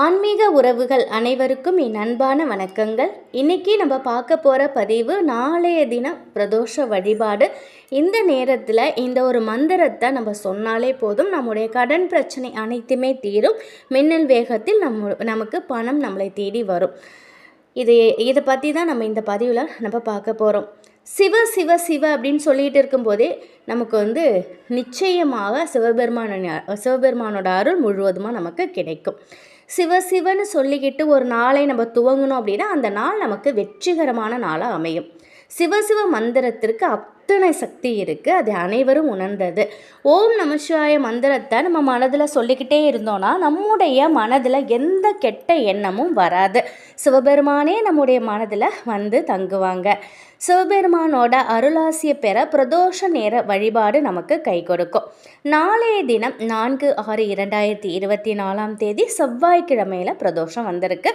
ஆன்மீக உறவுகள் அனைவருக்கும் என் அன்பான வணக்கங்கள். இன்றைக்கி நம்ம பார்க்க போகிற பதிவு நாளைய தினம் பிரதோஷ வழிபாடு. இந்த நேரத்தில் இந்த ஒரு மந்திரத்தை நம்ம சொன்னாலே போதும், நம்முடைய கடன் பிரச்சனை அனைத்துமே தீரும். மின்னல் வேகத்தில் நமக்கு பணம் நம்மளை தேடி வரும். இதை பற்றி தான் நம்ம இந்த பதிவில் நம்ம பார்க்க போகிறோம். சிவ சிவ சிவ அப்படின்னு சொல்லிகிட்டு இருக்கும்போதே நமக்கு நிச்சயமாக சிவபெருமானோட அருள் முழுவதுமாக நமக்கு கிடைக்கும். சிவசிவன்னு சொல்லிக்கிட்டு ஒரு நாளை நம்ம துவங்கணும் அப்படின்னா அந்த நாள் நமக்கு வெற்றிகரமான நாளாக அமையும். சிவசிவ மந்திரத்திற்கு அத்தனை சக்தி இருக்குது, அது அனைவரும் உணர்ந்தது. ஓம் நமசிவாய மந்திரத்தை நம்ம மனதில் சொல்லிக்கிட்டே இருந்தோன்னா நம்முடைய மனதில் எந்த கெட்ட எண்ணமும் வராது. சிவபெருமானே நம்முடைய மனதில் வந்து தங்குவாங்க. சிவபெருமானோட அருளாசியை பெற பிரதோஷ நேர வழிபாடு நமக்கு கை கொடுக்கும். நாளைய தினம் 4/6/2024 செவ்வாய்க்கிழமையில் பிரதோஷம் வந்திருக்கு.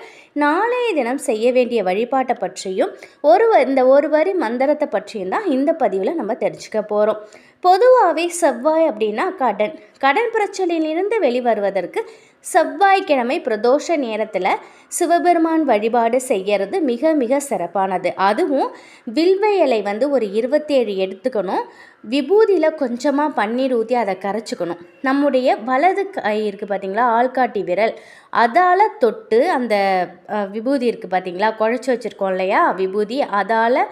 நாளைய தினம் செய்ய வேண்டிய வழிபாட்டை பற்றியும் இந்த ஒரு வரி மந்திரத்தை பற்றியும் தான் இந்த பதிவில் நம்ம தெரிஞ்சுக்க போகிறோம். பொதுவாகவே செவ்வாய் அப்படின்னா கடன் பிரச்சனையிலிருந்து வெளிவருவதற்கு செவ்வாய்க்கிழமை பிரதோஷ நேரத்தில் சிவபெருமான் வழிபாடு செய்கிறது மிக மிக சிறப்பானது. அதுவும் வில்வ இலை ஒரு 27 எடுத்துக்கணும். விபூதியில் கொஞ்சமாக பன்னீர் ஊற்றி அதை கரைச்சிக்கணும். நம்முடைய வலது கை இருக்குது பார்த்திங்களா, ஆள்காட்டி விரல், அதால் தொட்டு அந்த விபூதி இருக்குது பார்த்திங்களா, குழச்சி வச்சுருக்கோம் இல்லையா விபூதி, அதால்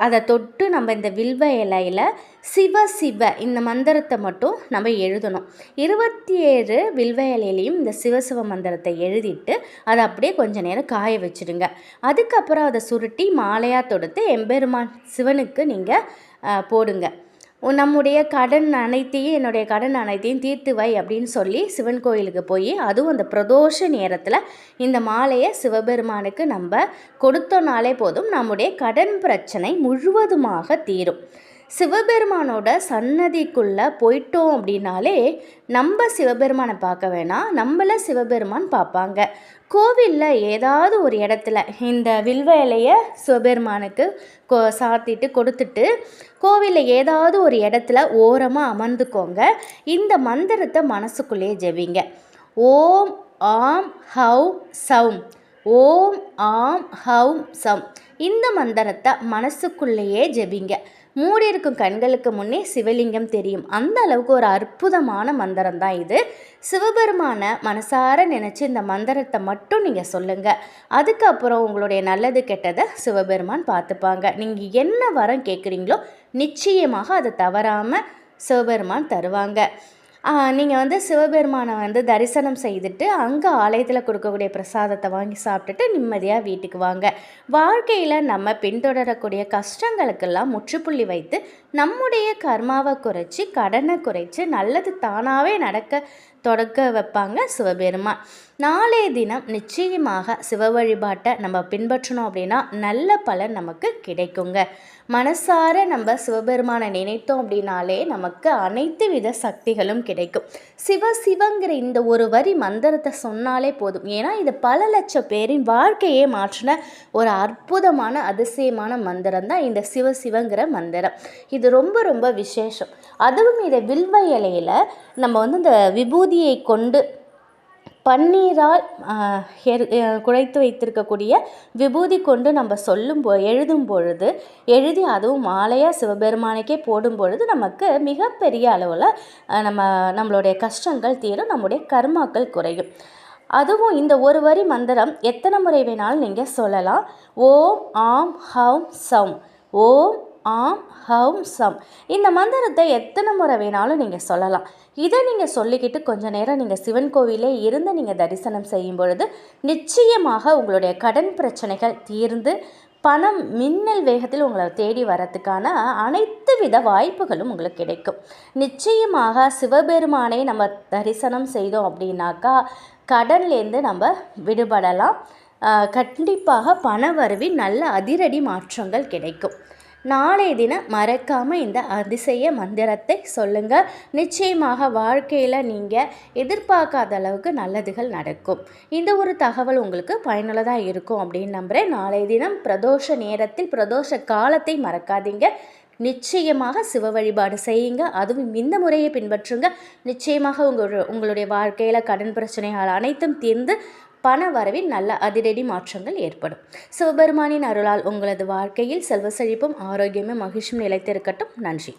அதை தொட்டு நம்ம இந்த வில்வ இலையில் சிவ சிவ இந்த மந்திரத்தை மட்டும் நம்ம எழுதணும். 27 வில்வ இலையிலையும் இந்த சிவசிவ மந்திரத்தை எழுதிட்டு அதை அப்படியே கொஞ்ச நேரம் காய வச்சுடுங்க. அதுக்கப்புறம் அதை சுருட்டி மாலையாக தொடுத்து எம்பெருமான் சிவனுக்கு நீங்கள் போடுங்க. என்னுடைய கடன் அனைத்தையும் தீர்த்து வை அப்படின்னு சொல்லி சிவன் கோயிலுக்கு போய், அதுவும் அந்த பிரதோஷ நேரத்தில் இந்த மாலையை சிவபெருமானுக்கு நம்ம கொடுத்தோனாலே போதும், நம்முடைய கடன் பிரச்சனை முழுவதுமாக தீரும். சிவபெருமானோட சன்னதிக்குள்ளே போயிட்டோம் அப்படின்னாலே நம்ம சிவபெருமானை பார்க்க வேணாம், நம்மளை சிவபெருமான் பார்ப்பாங்க. கோவிலில் ஏதாவது ஒரு இடத்துல இந்த வில்வ இலையை சிவபெருமானுக்கு சாத்திட்டு கொடுத்துட்டு கோவிலில் ஏதாவது ஒரு இடத்துல ஓரமாக அமர்ந்துக்கோங்க. இந்த மந்திரத்தை மனசுக்குள்ளேயே ஜெபிங்க. ஓம் ஆம் ஹௌம் சௌம், ஓம் ஆம் ஹௌம் சௌம். இந்த மந்திரத்தை மனசுக்குள்ளேயே ஜெபிங்க. மூடி இருக்கும் கண்களுக்கு முன்னே சிவலிங்கம் தெரியும். அந்த அளவுக்கு ஒரு அற்புதமான மந்திரம் தான் இது. சிவபெருமான மனசார நினச்சி இந்த மந்திரத்தை மட்டும் நீங்கள் சொல்லுங்கள். அதுக்கப்புறம் உங்களுடைய நல்லது கெட்டதை சிவபெருமான் பார்த்துப்பாங்க. நீங்கள் என்ன வரம் கேட்குறீங்களோ நிச்சயமாக அதை தவறாமல் சிவபெருமான் தருவாங்க. நீங்கள் சிவபெருமானை தரிசனம் செய்துட்டு அங்கே ஆலயத்தில் கொடுக்கக்கூடிய பிரசாதத்தை வாங்கி சாப்பிட்டுட்டு நிம்மதியாக வீட்டுக்கு வாங்க. வாழ்க்கையில் நம்ம பின்தொடரக்கூடிய கஷ்டங்களுக்கெல்லாம் முற்றுப்புள்ளி வைத்து நம்முடைய கர்மாவை குறைச்சி கடனை குறைச்சி நல்லது தானாகவே தொடக்க வைப்பாங்க சிவபெருமான். நாளைய தினம் நிச்சயமாக சிவ வழிபாட்டை நம்ம பின்பற்றணும் அப்படின்னா நல்ல பலன் நமக்கு கிடைக்குங்க. மனசார நம்ம சிவபெருமானை நினைத்தோம் அப்படின்னாலே நமக்கு அனைத்து வித சக்திகளும் கிடைக்கும். சிவங்கிற இந்த ஒரு வரி மந்திரத்தை சொன்னாலே போதும். ஏன்னா இது பல லட்சம் பேரின் வாழ்க்கையே மாற்றின ஒரு அற்புதமான அதிசயமான மந்திரம் தான் இந்த சிவங்கிற மந்திரம். இது ரொம்ப ரொம்ப விசேஷம். அதுவும் இதை வில்வ இலையில் நம்ம இந்த விபூதியை கொண்டு பன்னீரால் குழைத்து வைத்திருக்கக்கூடிய விபூதி கொண்டு நம்ம எழுதும் பொழுது அதுவும் மாலையாக சிவபெருமானுக்கே போடும் பொழுது நமக்கு மிகப்பெரிய அளவில் நம்மளுடைய கஷ்டங்கள் தீரும், நம்முடைய கர்மாக்கள் குறையும். அதுவும் இந்த ஒரு வரி மந்திரம் எத்தனை முறை வேணாலும் நீங்கள் சொல்லலாம். ஓம் ஆம் ஹௌம் சௌம், ஓம் ஆம் ஹௌம் சம். இந்த மந்திரத்தை எத்தனை முறை வேணாலும் நீங்கள் சொல்லலாம். இதை நீங்கள் சொல்லிக்கிட்டு கொஞ்ச நேரம் நீங்கள் சிவன் கோவிலே இருந்து நீங்கள் தரிசனம் செய்யும் பொழுது நிச்சயமாக உங்களுடைய கடன் பிரச்சனைகள் தீர்ந்து பணம் மின்னல் வேகத்தில் உங்களை தேடி வரத்துக்கான அனைத்து வித வாய்ப்புகளும் உங்களுக்கு கிடைக்கும். நிச்சயமாக சிவபெருமானை நம்ம தரிசனம் செய்தோம் அப்படின்னாக்கா கடன்லேருந்து நம்ம விடுபடலாம். கண்டிப்பாக பண வரவில் நல்ல அதிரடி மாற்றங்கள் கிடைக்கும். நாளைய தினம் மறக்காமல் இந்த அதிசய மந்திரத்தை சொல்லுங்கள். நிச்சயமாக வாழ்க்கையில் நீங்கள் எதிர்பார்க்காத அளவுக்கு நல்லதுகள் நடக்கும். இந்த ஒரு தகவல் உங்களுக்கு பயனுள்ளதாக இருக்கும் அப்படின்னு நம்புகிறேன். நாளைய தினம் பிரதோஷ நேரத்தில் பிரதோஷ காலத்தை மறக்காதீங்க. நிச்சயமாக சிவ வழிபாடு செய்யுங்க. அதுவும் இந்த முறையை பின்பற்றுங்க. நிச்சயமாக உங்களுடைய வாழ்க்கையில் கடன் பிரச்சனைகள் அனைத்தும் தீர்ந்து பண வரவில் நல்ல அதிரடி மாற்றங்கள் ஏற்படும். சிவபெருமானின் அருளால் உங்களது வாழ்க்கையில் செல்வ செழிப்பும் ஆரோக்கியமும் மகிழ்ச்சியும் நிலைத்திருக்கட்டும். நன்றி.